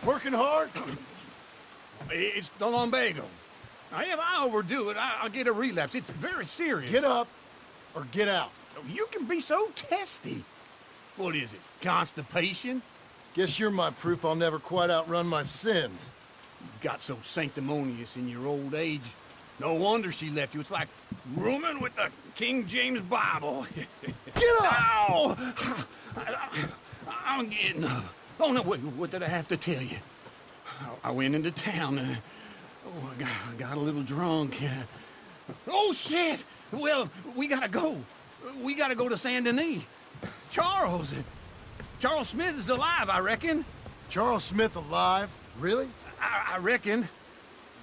Working hard? It's the lumbago. Now, if I overdo it, I'll get a relapse. It's very serious. Get up or get out. You can be so testy. What is it, constipation? Guess you're my proof I'll never quite outrun my sins. You got so sanctimonious in your old age. No wonder she left you. It's like rooming with the King James Bible. Get up! Ow! I'm getting up. Oh, no, wait, what did I have to tell you? I went into town. I got a little drunk. Oh, shit! Well, we gotta go. We gotta go to Saint Denis. Charles Smith is alive, I reckon. Charles Smith alive? Really? I reckon.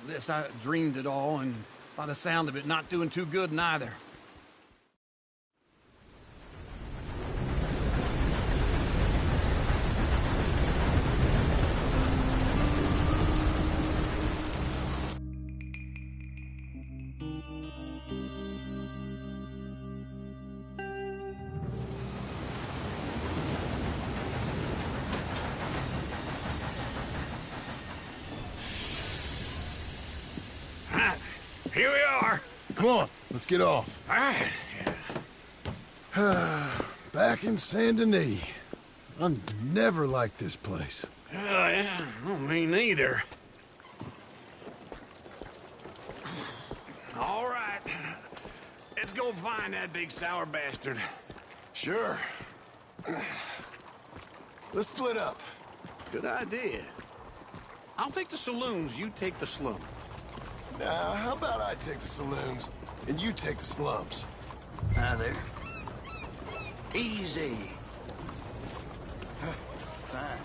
Unless I dreamed it all, and by the sound of it, not doing too good neither. Here we are. Come on, let's get off. All right. Back in Saint Denis. I never liked this place. Oh, yeah. Oh, me neither. All right. Let's go find that big sour bastard. Sure. Let's split up. Good idea. I'll take the saloons, you take the slum. Now, how about I take the saloons, and you take the slums? Hi there. Easy. Fine.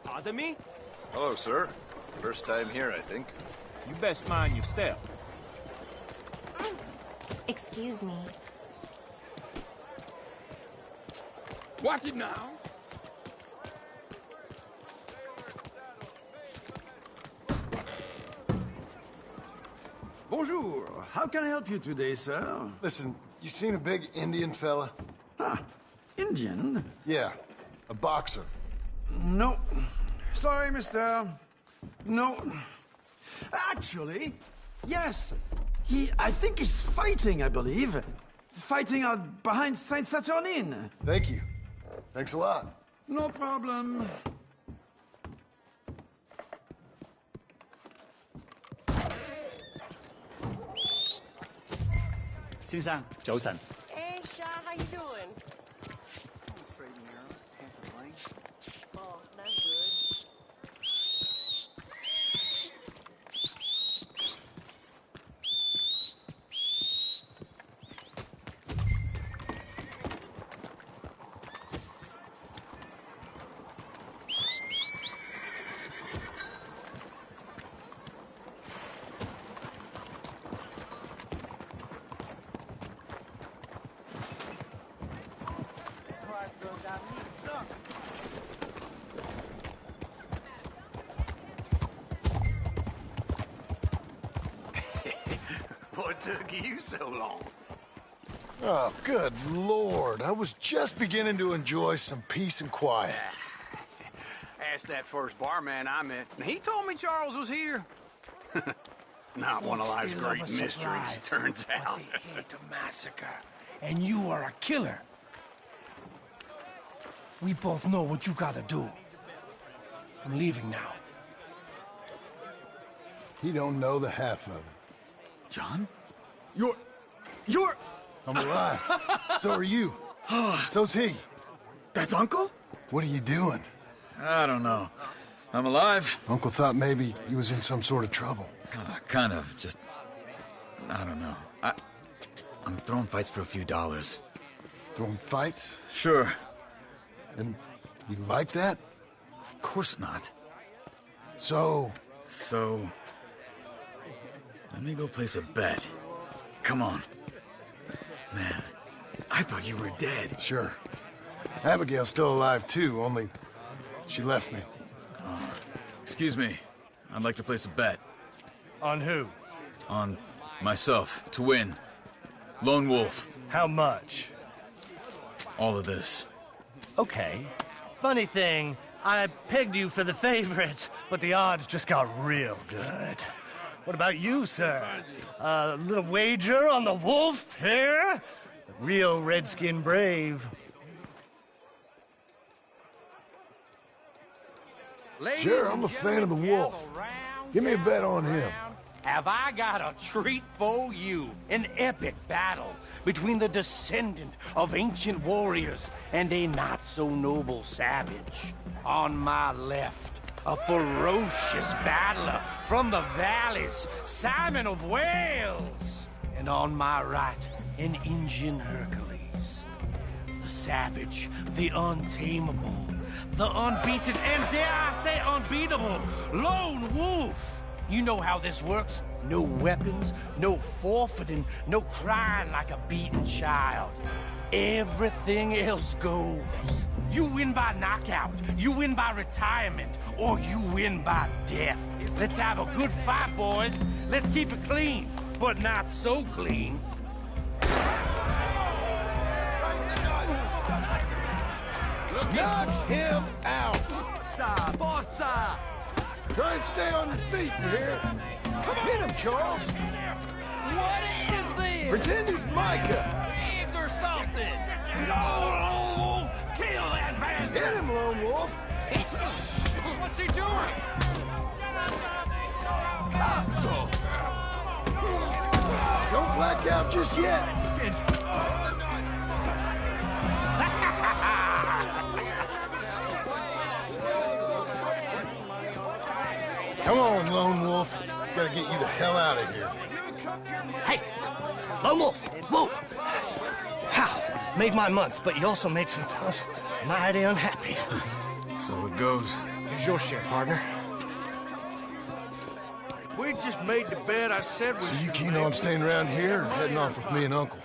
Pardon me? Hello, sir. First time here, I think. You best mind your step. Excuse me. Watch it now. Bonjour. How can I help you today, sir? Listen, you seen a big Indian fella? Ah, Indian? Yeah, a boxer. No. Sorry, mister. No. Actually, yes. I think he's fighting, I believe. Fighting out behind Saint Saturnin. Thank you. Thanks a lot. No problem.早晨. Hey, Shaw, how you doing? Straight and narrow, can't complain. Oh, that's good. What took you so long? Oh, good Lord. I was just beginning to enjoy some peace and quiet. Asked that first barman I met, and he told me Charles was here. Not one of life's great mysteries, turns out. But they hate to massacre, and you are a killer. We both know what you gotta do. I'm leaving now. He don't know the half of it. John? You're... I'm alive. So are you. So's he. That's Uncle? What are you doing? I don't know. I'm alive. Uncle thought maybe he was in some sort of trouble. Kind of. Just... I don't know. I'm throwing fights for a few dollars. Throwing fights? Sure. And you like that? Of course not. So... So... Let me go place a bet. Come on. Man, I thought you were dead. Sure. Abigail's still alive, too, only she left me. Excuse me. I'd like to place a bet. On who? On myself, to win. Lone Wolf. How much? All of this. Okay. Funny thing, I pegged you for the favorite, but the odds just got real good. What about you, sir? A little wager on the wolf here? Real redskin brave. Sure, I'm a fan of the wolf. Give me a bet on him. Have I got a treat for you? An epic battle between the descendant of ancient warriors and a not-so-noble savage. On my left, a ferocious battler from the valleys, Simon of Wales. And on my right, an Indian Hercules. The savage, the untamable, the unbeaten, and dare I say unbeatable, Lone Wolf. You know how this works. No weapons, no forfeiting, no crying like a beaten child. Everything else goes. You win by knockout, you win by retirement, or you win by death. Let's have a good fight, boys. Let's keep it clean, but not so clean. Knock him out! Forza, forza! Try and stay on your feet, you hear? Hit him, Charles! What is this? Pretend he's Micah! Eggs or something? Go, Lone Wolf! Kill that bastard! Hit him, Lone Wolf! What's he doing? So. Don't black out just yet! Come on, Lone Wolf. Gotta get you the hell out of here. Hey! Lone Wolf! Whoa! How? Made my month, but you also made some fellas mighty unhappy. So it goes. Here's your share, partner. If we just made the bet I said we So you should keen make, on staying around here or heading off with me and Uncle?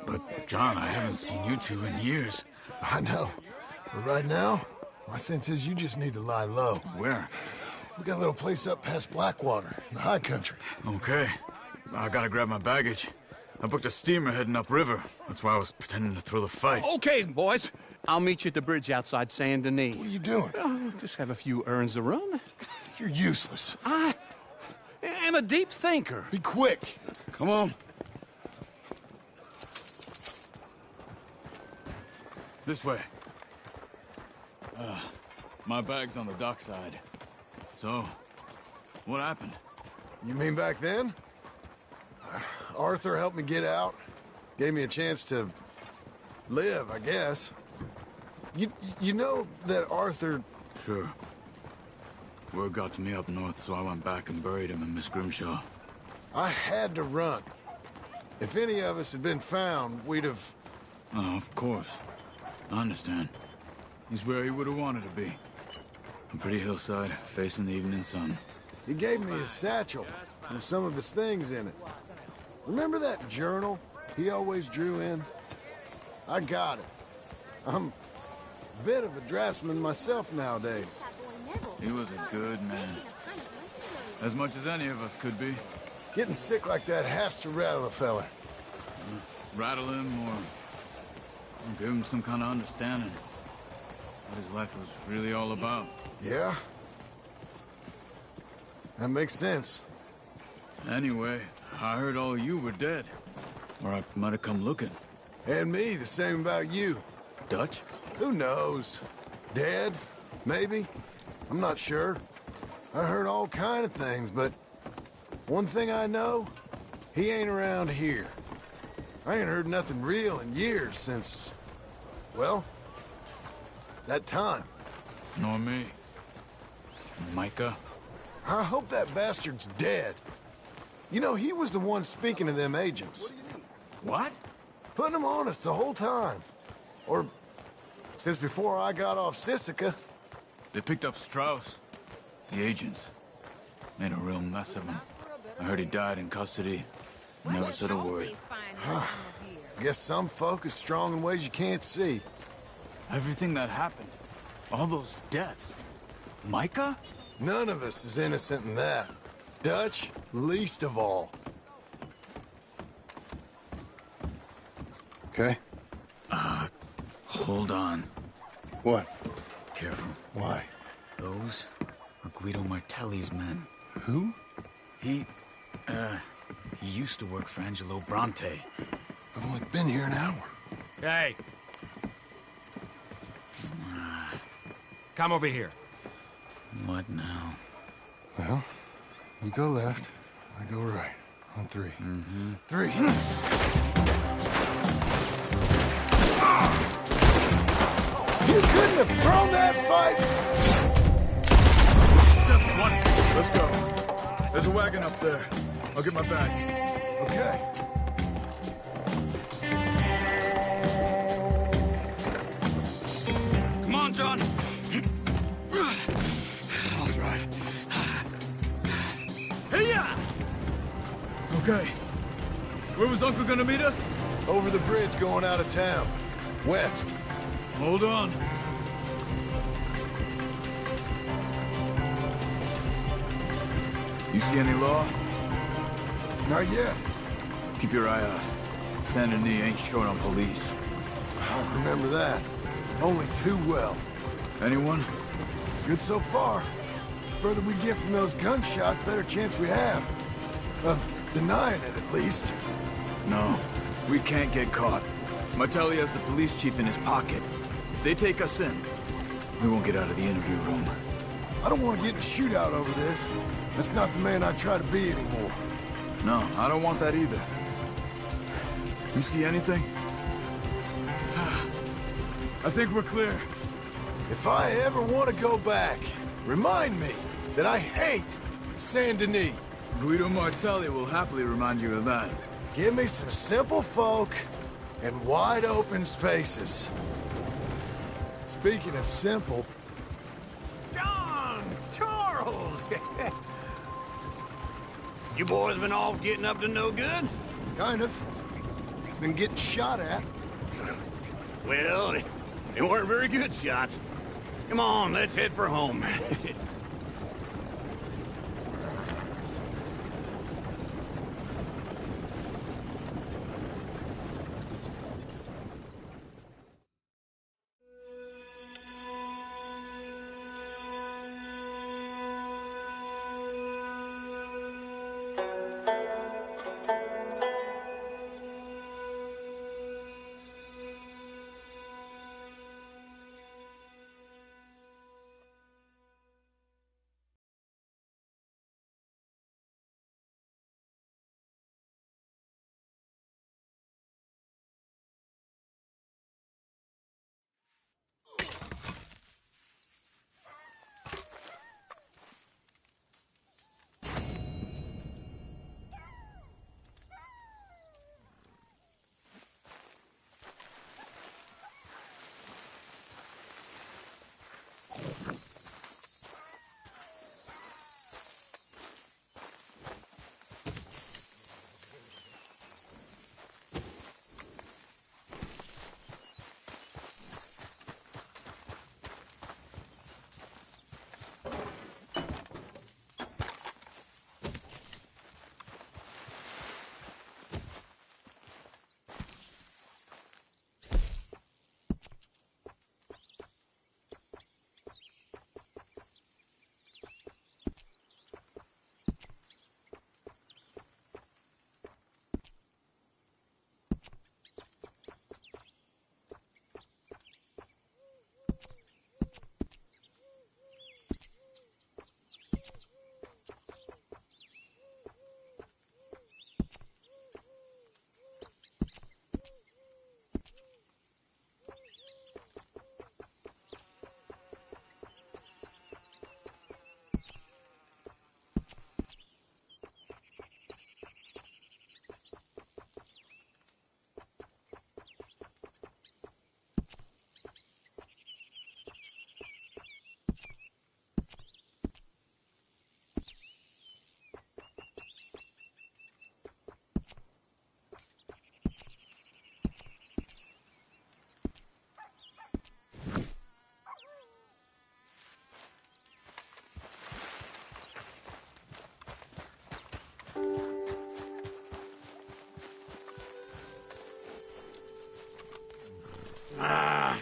But, John, I haven't seen you two in years. I know. But right now, my sense is you just need to lie low. Where? We got a little place up past Blackwater, in the high country. Okay. I gotta grab my baggage. I booked a steamer heading upriver. That's why I was pretending to throw the fight. Okay, boys. I'll meet you at the bridge outside Saint Denis. What are you doing? Oh, just have a few errands to run. You're useless. I am a deep thinker. Be quick. Come on. This way. My bag's on the dockside. So, what happened? You mean back then? Arthur helped me get out. Gave me a chance to live, I guess. You know that Arthur... Sure. Word got to me up north, so I went back and buried him in Miss Grimshaw. I had to run. If any of us had been found, we'd have... Oh, of course. I understand. He's where he would have wanted to be. A pretty hillside, facing the evening sun. He gave me his satchel with some of his things in it. Remember that journal he always drew in? I got it. I'm a bit of a draftsman myself nowadays. He was a good man. As much as any of us could be. Getting sick like that has to rattle a fella. Rattle him or give him some kind of understanding. What his life was really all about. Yeah? That makes sense. Anyway, I heard all you were dead. Or I might have come looking. And me, the same about you. Dutch? Who knows? Dead? Maybe? I'm not sure. I heard all kind of things, but One thing I know, he ain't around here. I ain't heard nothing real in years since, well, that time. Nor me. Micah? I hope that bastard's dead. You know, he was the one speaking to them agents. What? Putting them on us the whole time. Or, since before I got off Sisika. They picked up Strauss. The agents. Made a real mess of him. I heard he died in custody. Never said a word. Guess some folk is strong in ways you can't see. Everything that happened. All those deaths. Micah? None of us is innocent in that. Dutch, least of all. Okay? Hold on. What? Careful. Why? Those are Guido Martelli's men. Who? He used to work for Angelo Bronte. I've only been here an hour. Hey. Come over here. What now? Well, you go left, I go right. On three. Mm-hmm. 3. You couldn't have thrown that fight! Just one. Let's go. There's a wagon up there. I'll get my bag. Okay. Come on, John. I'll drive. Hey-ya! Okay. Where was Uncle gonna meet us? Over the bridge going out of town. West. Hold on. You see any law? Not yet. Keep your eye out. Saint Denis ain't short on police. I remember that. Only too well. Anyone? Good so far. Further we get from those gunshots, better chance we have. Of denying it, at least. No. We can't get caught. Martelli has the police chief in his pocket. If they take us in, we won't get out of the interview room. I don't want to get in a shootout over this. That's not the man I try to be anymore. No, I don't want that either. You see anything? I think we're clear. If I ever want to go back, remind me that I hate Saint Denis. Guido Martelli will happily remind you of that. Give me some simple folk and wide open spaces. Speaking of simple, John! Charles! You boys been off getting up to no good? kind of. Been getting shot at. Well, they weren't very good shots. Come on, let's head for home.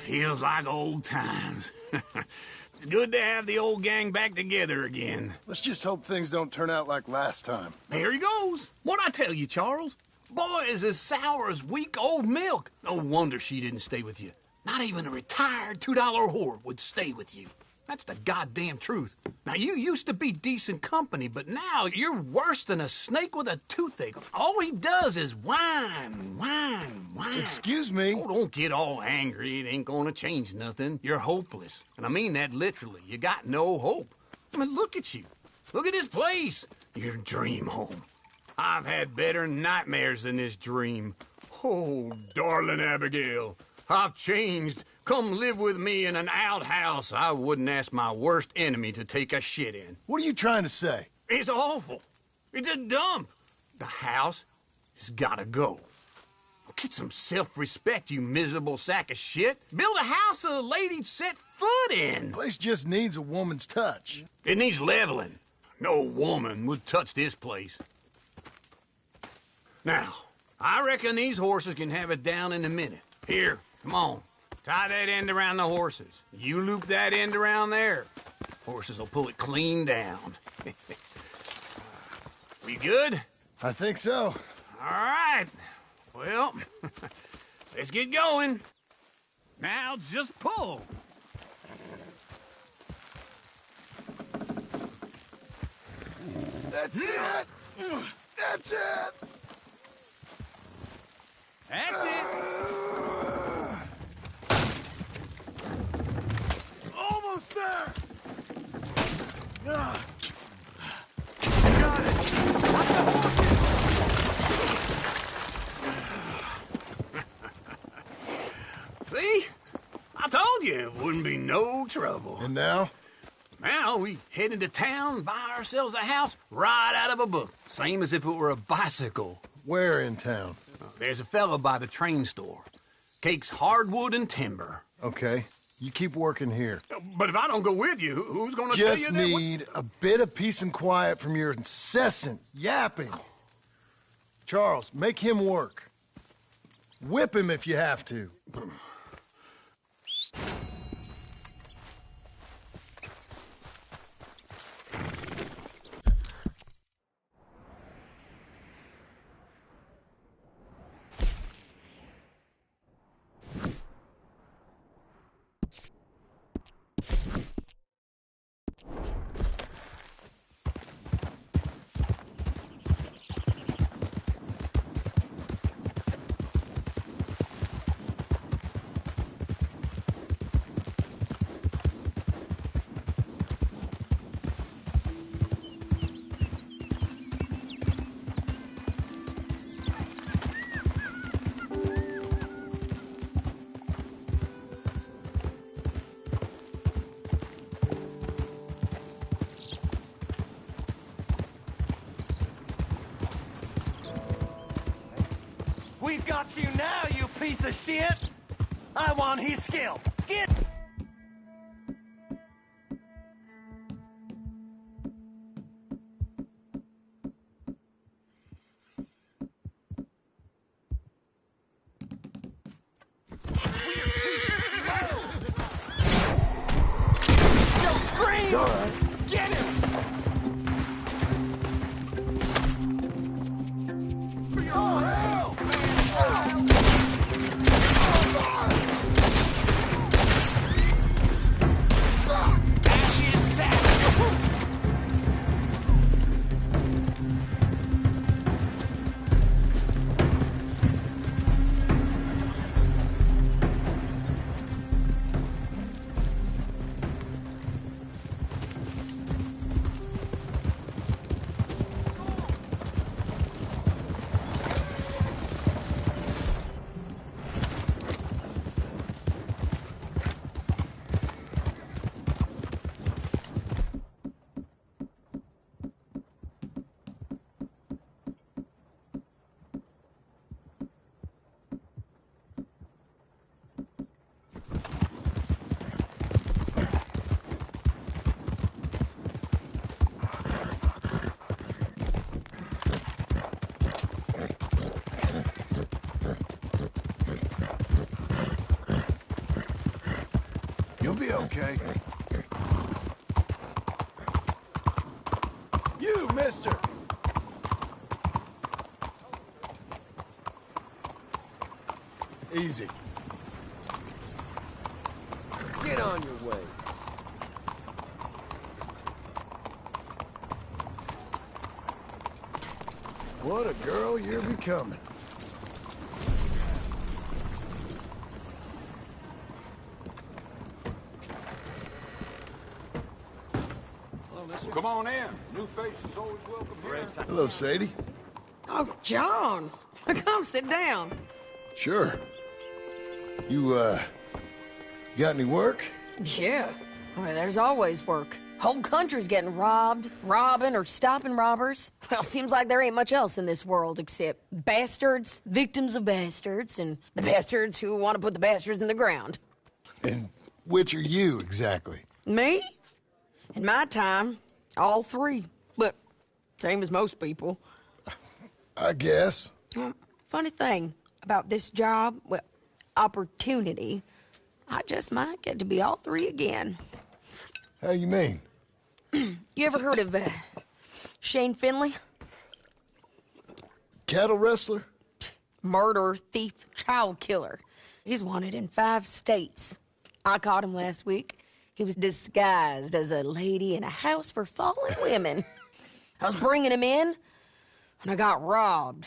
Feels like old times. It's good to have the old gang back together again. Let's just hope things don't turn out like last time. There he goes. What'd I tell you, Charles? Boy is as sour as week-old milk. No wonder she didn't stay with you. Not even a retired $2 whore would stay with you. That's the goddamn truth. Now, you used to be decent company, but now you're worse than a snake with a toothache. All he does is whine, whine, whine. Excuse me? Oh, don't get all angry. It ain't gonna change nothing. You're hopeless. And I mean that literally. You got no hope. I mean, look at you. Look at this place. Your dream home. I've had better nightmares than this dream. Oh, darling Abigail, I've changed. Come live with me in an outhouse I wouldn't ask my worst enemy to take a shit in. What are you trying to say? It's awful. It's a dump. The house has gotta go. Get some self-respect, you miserable sack of shit. Build a house a lady'd set foot in. Place just needs a woman's touch. It needs leveling. No woman would touch this place. Now, I reckon these horses can have it down in a minute. Here, come on. Tie that end around the horses. You loop that end around there. Horses will pull it clean down. We good? I think so. All right. Well, let's get going. Now just pull. That's it! That's it! That's it. Almost there! Got it! Watch the horses! See? I told you it wouldn't be no trouble. And now? Now we head into town, buy ourselves a house right out of a book. Same as if it were a bicycle. Where in town? There's a fella by the train store. Cakes hardwood and timber. Okay. You keep working here. But if I don't go with you, who's gonna tell you Just that? need a bit of peace and quiet from your incessant yapping. Charles, make him work. Whip him if you have to. We've got you now, you piece of shit! I want his skill. Get... Just scream! It's all right. Get him! Oh, hell! You'll be okay. You, mister! Easy. Get on your way. What a girl you're becoming. Come on in. New faces always welcome here. Hello, Sadie. Oh, John. Come sit down. Sure. You got any work? Yeah. Well, there's always work. Whole country's getting robbed, robbing, or stopping robbers. Well, seems like there ain't much else in this world except bastards, victims of bastards, and the bastards who want to put the bastards in the ground. And which are you, exactly? Me? In my time, all three. But same as most people. I guess. Funny thing about this job, well, opportunity, I just might get to be all three again. How you mean? You ever heard of Shane Finley? Cattle wrestler? Murderer, thief, child killer. He's wanted in 5 states. I caught him last week. He was disguised as a lady in a house for fallen women. I was bringing him in, and I got robbed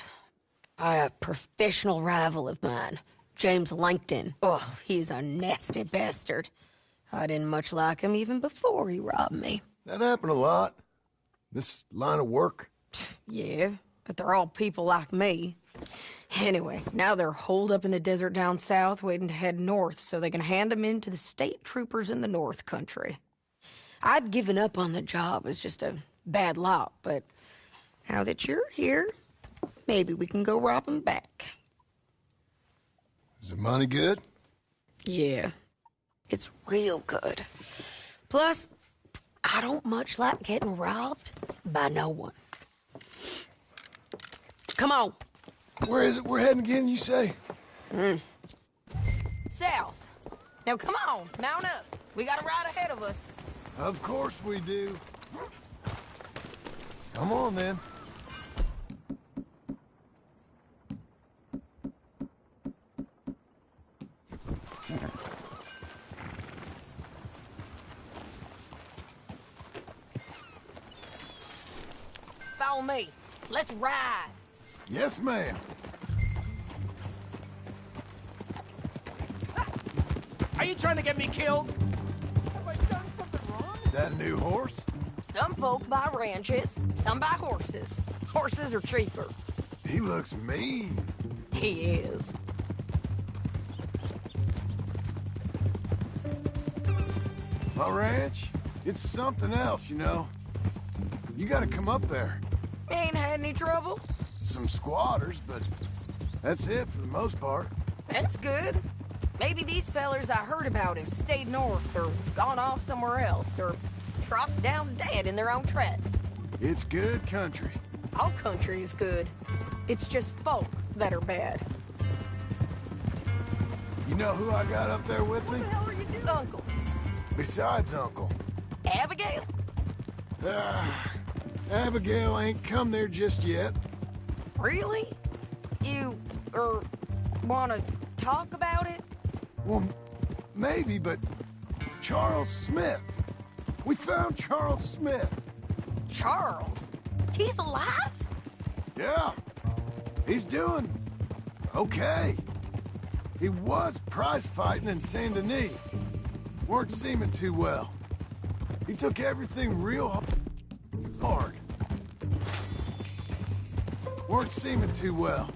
by a professional rival of mine, James Langton. Oh, he's a nasty bastard. I didn't much like him even before he robbed me. That happened a lot. This line of work. Yeah, but they're all people like me. Anyway, now they're holed up in the desert down south, waiting to head north so they can hand them in to the state troopers in the north country. I'd given up on the job as just a bad lot, but now that you're here, maybe we can go rob them back. Is the money good? Yeah, it's real good. Plus, I don't much like getting robbed by no one. Come on. Where is it we're heading again, you say? South. Now come on, mount up. We got a ride ahead of us. Of course we do. Come on, then. Follow me. Let's ride. Yes, ma'am. Are you trying to get me killed? Have I done something wrong? That new horse? Some folk buy ranches, some buy horses. Horses are cheaper. He looks mean. He is. My ranch, it's something else, you know. You gotta come up there. Ain't had any trouble? Some squatters, but that's it for the most part. That's good. Maybe these fellers I heard about have stayed north or gone off somewhere else or dropped down dead in their own tracks. It's good country. All country is good. It's just folk that are bad. You know who I got up there with me? What the hell are you doing? Uncle. Besides Uncle. Abigail? Abigail ain't come there just yet. Really? You, wanna talk about it? Well, maybe, but Charles Smith. We found Charles Smith. Charles? He's alive? Yeah. He's doing okay. He was prize fighting in Saint Denis. Weren't seeming too well. He took everything real hard. Weren't seeming too well.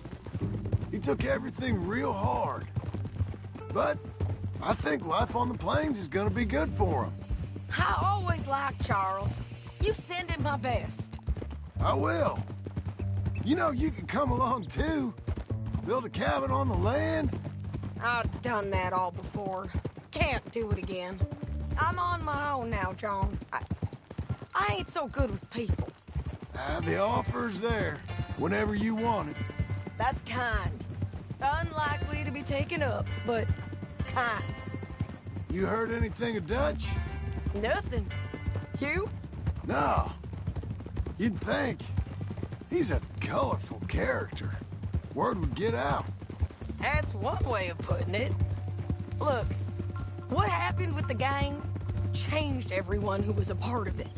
He took everything real hard. But I think life on the plains is gonna be good for him. I always liked Charles. You send him my best. I will. You know, you can come along too. Build a cabin on the land. I've done that all before. Can't do it again. I'm on my own now, John. I ain't so good with people. The offer's there, whenever you want it. That's kind. Unlikely to be taken up, but kind. You heard anything of Dutch? Nothing. You? No. You'd think. He's a colorful character. Word would get out. That's one way of putting it. Look, what happened with the gang changed everyone who was a part of it.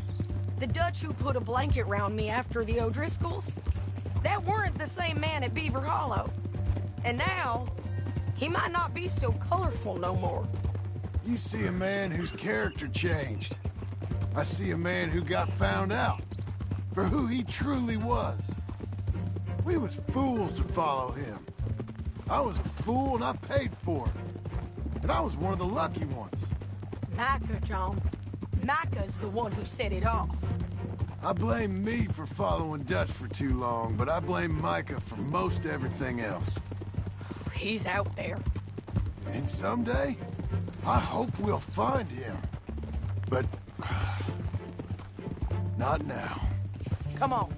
The Dutch who put a blanket round me after the O'Driscolls, that weren't the same man at Beaver Hollow. And now, he might not be so colorful no more. You see a man whose character changed. I see a man who got found out for who he truly was. We was fools to follow him. I was a fool and I paid for it. And I was one of the lucky ones. Micah, John. Micah's the one who set it off. I blame me for following Dutch for too long, but I blame Micah for most everything else. He's out there. And someday, I hope we'll find him. But... not now. Come on.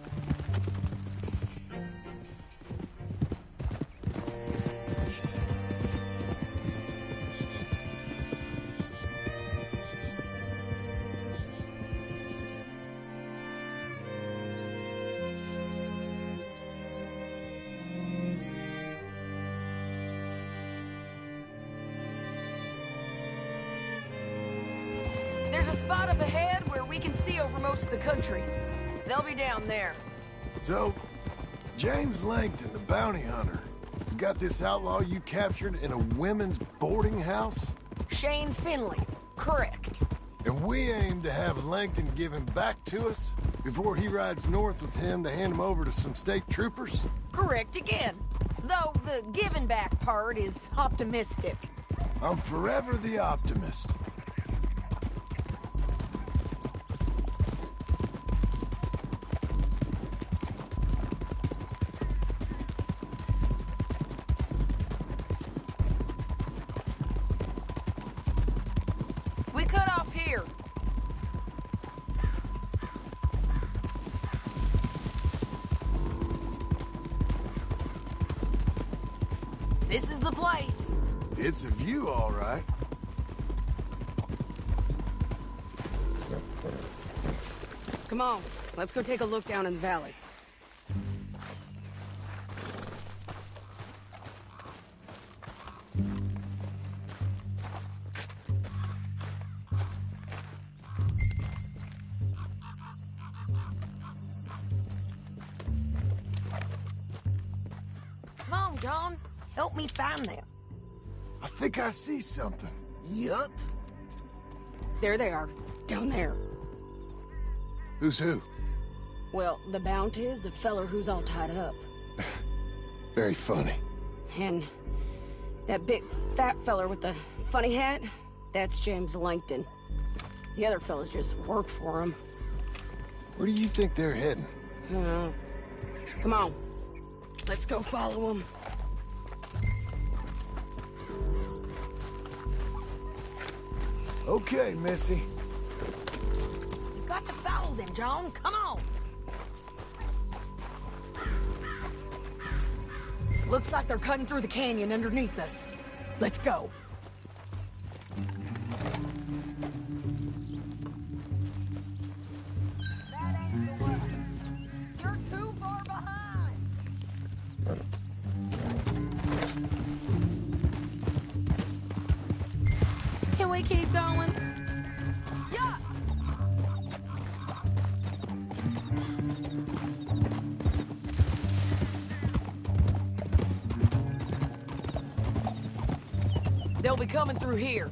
There's a spot up ahead where we can see over most of the country. They'll be down there. So, James Langton, the bounty hunter, has got this outlaw you captured in a women's boarding house? Shane Finley, correct. And we aim to have Langton give him back to us before he rides north with him to hand him over to some state troopers? Correct again. Though the giving back part is optimistic. I'm forever the optimist. We cut off here. This is the place. It's a view, all right. Come on, let's go take a look down in the valley. Come on, John. Help me find them. I think I see something. Yup. There they are, down there. Who's who? Well, the Bounty is the feller who's all tied up. Very funny. And that big fat feller with the funny hat, that's James Langton. The other fellas just work for him. Where do you think they're heading? Come on. Let's go follow them. Okay, Missy. You got to follow them, John. Come on. Looks like they're cutting through the canyon underneath us. Let's go. That ain't the way. You're too far behind. Can we keep going? Yeah. They'll be coming through here.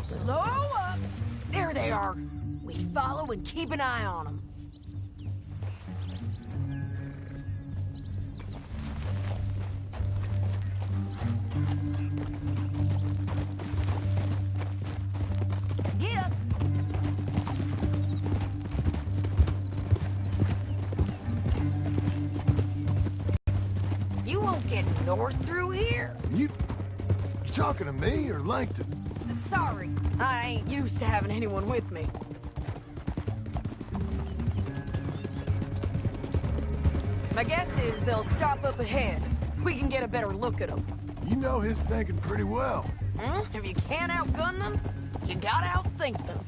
Slow up. There they are. We follow and keep an eye on them. get north through here? You talking to me or Langton? Sorry, I ain't used to having anyone with me. My guess is they'll stop up ahead. We can get a better look at them. You know his thinking pretty well. If you can't outgun them, you gotta outthink them.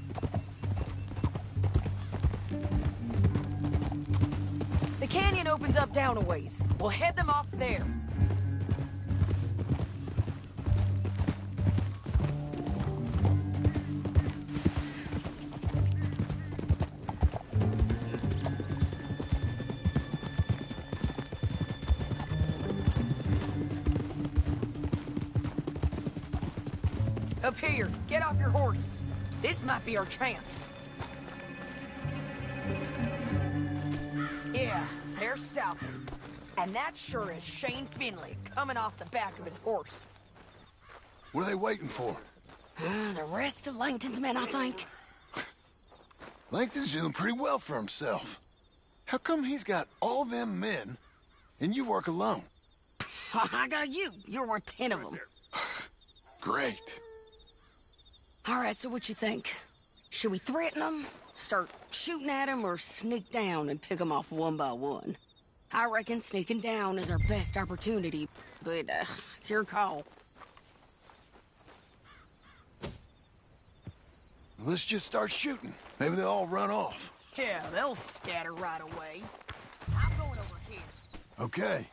The canyon opens up down a ways. We'll head them off there. Up here, get off your horse. This might be our chance. Yeah, they're stopping. And that sure is Shane Finley coming off the back of his horse. What are they waiting for? The rest of Langton's men, I think. Langton's doing pretty well for himself. How come he's got all them men, and you work alone? I got you. You're worth 10 of them. Great. All right, so what you think? Should we threaten them, start shooting at them, or sneak down and pick them off one by one? I reckon sneaking down is our best opportunity, but it's your call. Let's just start shooting. Maybe they'll all run off. Yeah, they'll scatter right away. I'm going over here. Okay.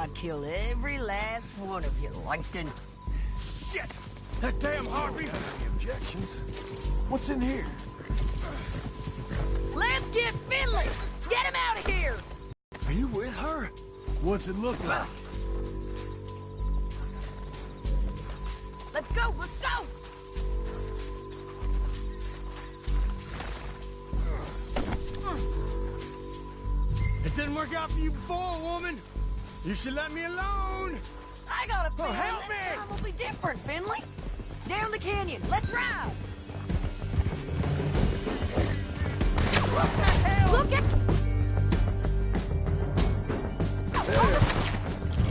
I'd kill every last one of you, Langton. Shit! That damn Harvey! Any objections? What's in here? Let's get Finley! Get him out of here! Are you with her? What's it look like? Let's go, let's go! It didn't work out for you before, woman. You should let me alone. I got a feeling help me! this time will be different, Finley. Down the canyon, let's ride! What the hell? Look at...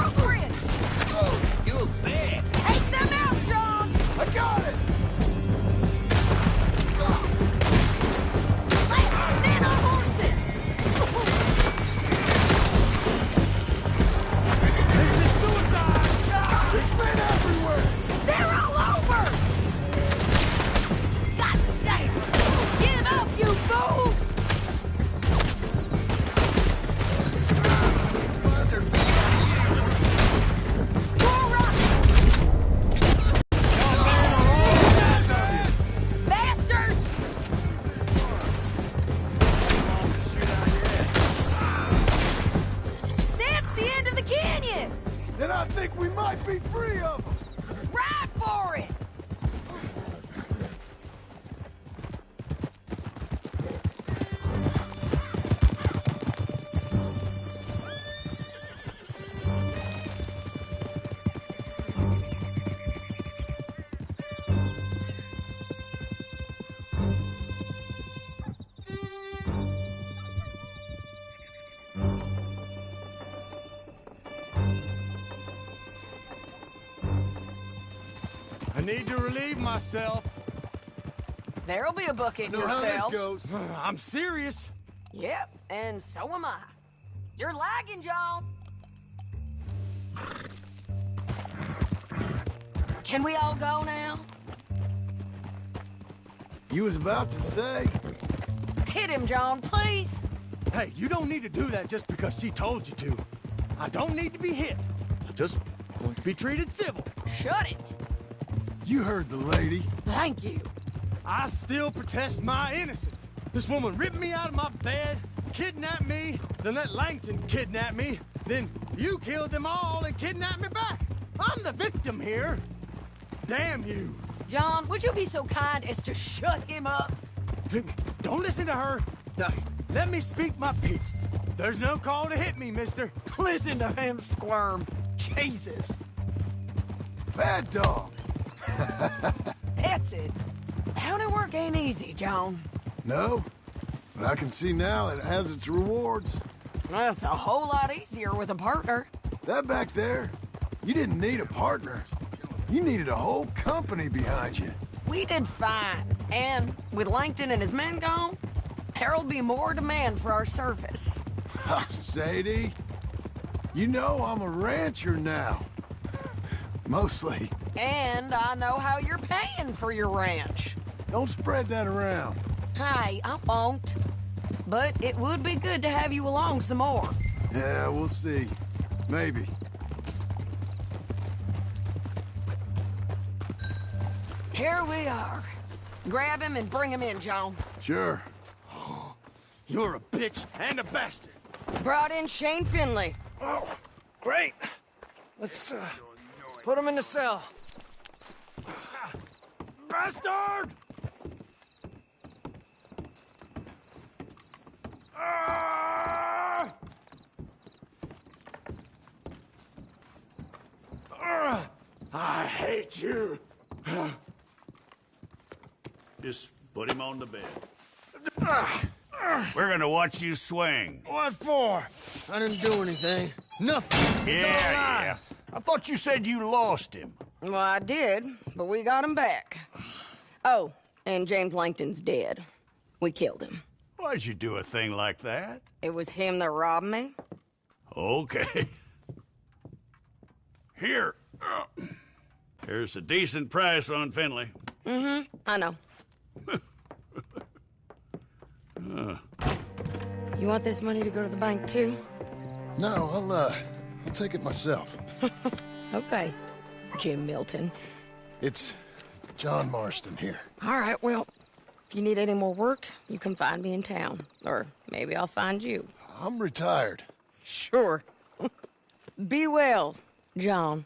Over it! Oh, you bad. Take them out, John! I got it! Let's men on horses! This is suicide. There's men everywhere! They're all over! God damn! Give up, you fools! Throw rock! Bastards! That's the end of the canyon! Then I think we might be free of them! Ride for it! I need to relieve myself. There'll be a bucket in Know your how cell. this goes. I'm serious. Yep, and so am I. You're lagging, John. Can we all go now? You was about to say? Hit him, John, please. Hey, you don't need to do that just because she told you to. I don't need to be hit. I just want to be treated civil. Shut it. You heard the lady. Thank you. I still protest my innocence. This woman ripped me out of my bed, kidnapped me, then let Langton kidnap me, then you killed them all and kidnapped me back. I'm the victim here. Damn you. John, would you be so kind as to shut him up? Don't listen to her. Now, let me speak my piece. There's no call to hit me, mister. Listen to him squirm. Jesus. Bad dog. That's it. County work ain't easy, John. No, but I can see now it has its rewards. That's a whole lot easier with a partner. That back there, you didn't need a partner. You needed a whole company behind you. We did fine. And with Langton and his men gone, there'll be more demand for our service. Sadie, you know I'm a rancher now. Mostly. And I know how you're paying for your ranch. Don't spread that around. Hey, I won't. But it would be good to have you along some more. Yeah, we'll see. Maybe. Here we are. Grab him and bring him in, John. Sure. You're a bitch and a bastard. Brought in Shane Finley. Oh, great. Let's, put him in the cell. Bastard! Ah! I hate you. Just put him on the bed. We're gonna watch you swing. What for? I didn't do anything. Nothing. Yeah. I thought you said you lost him. Well, I did, but we got him back. Oh, and James Langton's dead. We killed him. Why'd you do a thing like that? It was him that robbed me. Okay. Here. Here's a decent price on Finley. Mm-hmm, I know. You want this money to go to the bank, too? No, I'll take it myself. Okay, Jim Milton. It's John Marston here. All right, well, if you need any more work, you can find me in town. Or maybe I'll find you. I'm retired. Sure. Be well, John.